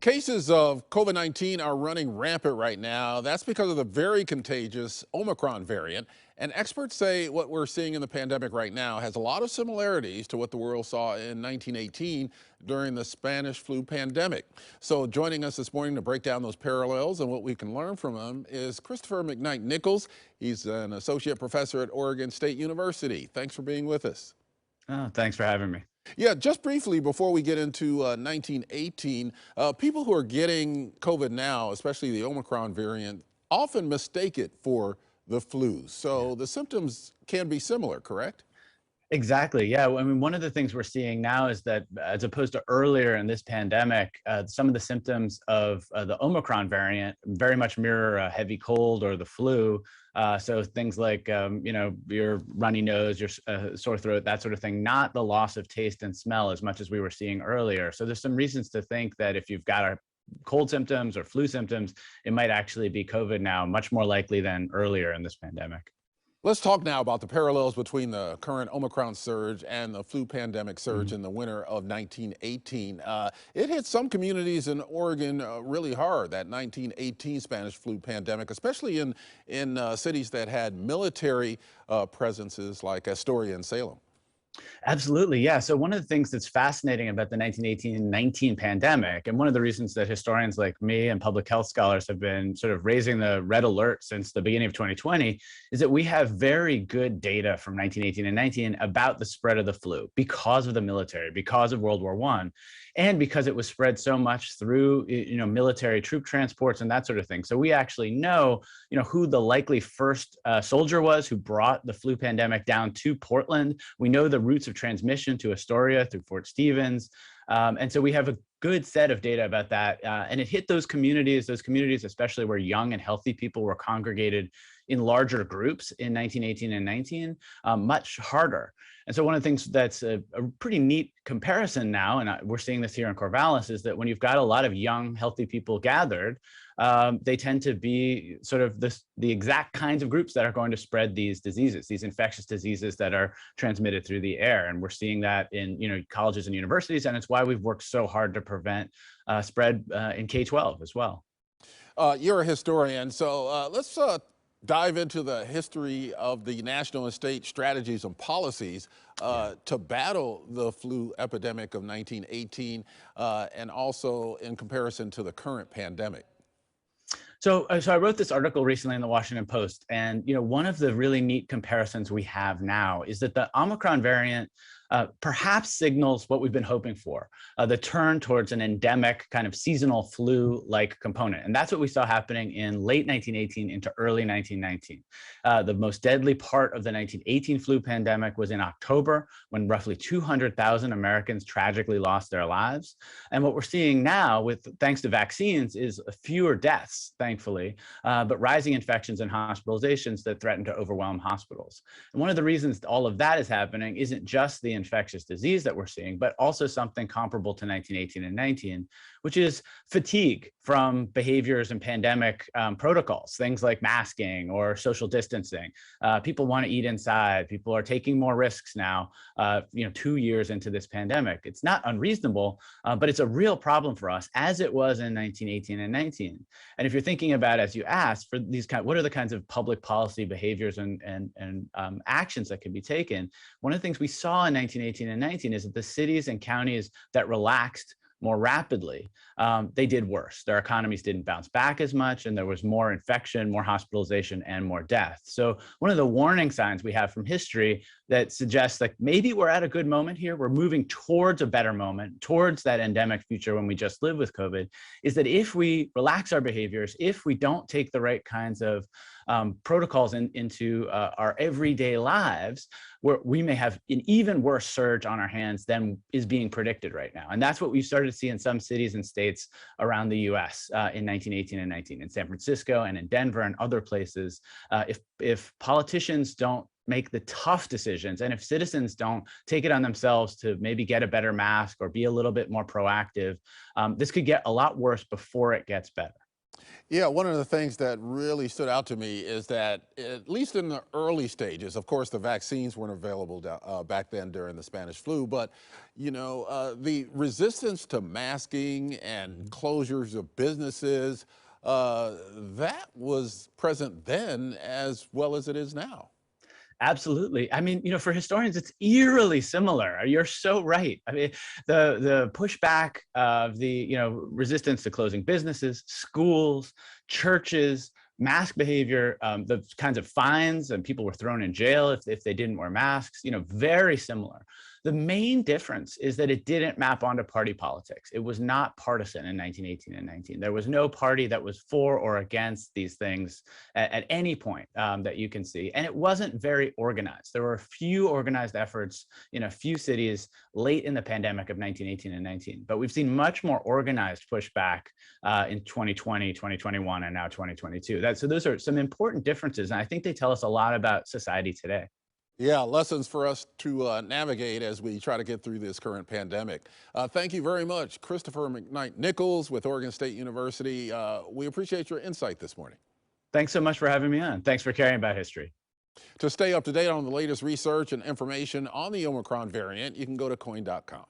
Cases of COVID-19 are running rampant right now. That's because of the very contagious Omicron variant. And experts say what we're seeing in the pandemic right now has a lot of similarities to what the world saw in 1918 during the Spanish flu pandemic. So joining us this morning to break down those parallels and what we can learn from them is Christopher McKnight-Nichols. He's an associate professor at Oregon State University. Thanks for being with us. Oh, thanks for having me. Yeah, just briefly before we get into 1918, people who are getting COVID now, especially the Omicron variant, often mistake it for the flu. Yeah. So the symptoms can be similar, correct? Exactly. Yeah. I mean, one of the things we're seeing now is that as opposed to earlier in this pandemic, some of the symptoms of the Omicron variant very much mirror a heavy cold or the flu. So things like, your runny nose, your sore throat, that sort of thing, not the loss of taste and smell as much as we were seeing earlier. So there's some reasons to think that if you've got a cold symptoms or flu symptoms, it might actually be COVID now, much more likely than earlier in this pandemic. Let's talk now about the parallels between the current Omicron surge and the flu pandemic surge in the winter of 1918. It hit some communities in Oregon really hard, that 1918 Spanish flu pandemic, especially in cities that had military presences like Astoria and Salem. Absolutely. Yeah. So one of the things that's fascinating about the 1918-19 pandemic, and one of the reasons that historians like me and public health scholars have been sort of raising the red alert since the beginning of 2020, is that we have very good data from 1918 and 19 about the spread of the flu because of the military, because of World War I, and because it was spread so much through, military troop transports and that sort of thing. So we actually know, who the likely first soldier was who brought the flu pandemic down to Portland. We know the routes of transmission to Astoria through Fort Stevens. And so we have a good set of data about that. And it hit those communities, especially where young and healthy people were congregated in larger groups in 1918 and 19, much harder. And so one of the things that's a pretty neat comparison now, and we're seeing this here in Corvallis, is that when you've got a lot of young, healthy people gathered, they tend to be sort of the exact kinds of groups that are going to spread these diseases, these infectious diseases that are transmitted through the air. And we're seeing that in colleges and universities, and it's why we've worked so hard to prevent spread in K-12 as well. You're a historian, so let's dive into the history of the national and state strategies and policies to battle the flu epidemic of 1918 and also in comparison to the current pandemic. So I wrote this article recently in the Washington Post, and one of the really neat comparisons we have now is that the Omicron variant perhaps signals what we've been hoping for, the turn towards an endemic kind of seasonal flu-like component. And that's what we saw happening in late 1918 into early 1919. The most deadly part of the 1918 flu pandemic was in October, when roughly 200,000 Americans tragically lost their lives. And what we're seeing now, thanks to vaccines, is fewer deaths, thankfully, but rising infections and hospitalizations that threaten to overwhelm hospitals. And one of the reasons all of that is happening isn't just the infectious disease that we're seeing, but also something comparable to 1918 and 19, which is fatigue from behaviors and pandemic protocols, things like masking or social distancing. People want to eat inside. People are taking more risks now, 2 years into this pandemic. It's not unreasonable, but it's a real problem for us, as it was in 1918 and 19. And if you're thinking about, as you asked, for these what are the kinds of public policy behaviors and actions that can be taken? One of the things we saw in 1918 and 19 is that the cities and counties that relaxed more rapidly, they did worse. Their economies didn't bounce back as much, and there was more infection, more hospitalization, and more death. So one of the warning signs we have from history that suggests that maybe we're at a good moment here, we're moving towards a better moment, towards that endemic future when we just live with COVID, is that if we relax our behaviors, if we don't take the right kinds of protocols into our everyday lives, we may have an even worse surge on our hands than is being predicted right now. And that's what we started to see in some cities and states around the US in 1918 and 19, in San Francisco and in Denver and other places. If politicians don't make the tough decisions, and if citizens don't take it on themselves to maybe get a better mask or be a little bit more proactive, this could get a lot worse before it gets better. Yeah, one of the things that really stood out to me is that, at least in the early stages, of course, the vaccines weren't available back then during the Spanish flu, but the resistance to masking and closures of businesses, that was present then as well as it is now. Absolutely. I mean, for historians, it's eerily similar. You're so right. I mean, the pushback of the, resistance to closing businesses, schools, churches, mask behavior, the kinds of fines, and people were thrown in jail if they didn't wear masks, very similar. The main difference is that it didn't map onto party politics. It was not partisan in 1918 and 19. There was no party that was for or against these things at any point that you can see. And it wasn't very organized. There were a few organized efforts in a few cities late in the pandemic of 1918 and 19. But we've seen much more organized pushback in 2020, 2021, and now 2022. So those are some important differences. And I think they tell us a lot about society today. Yeah, lessons for us to navigate as we try to get through this current pandemic. Thank you very much, Christopher McKnight Nichols with Oregon State University. We appreciate your insight this morning. Thanks so much for having me on. Thanks for caring about history. To stay up to date on the latest research and information on the Omicron variant, you can go to coin.com.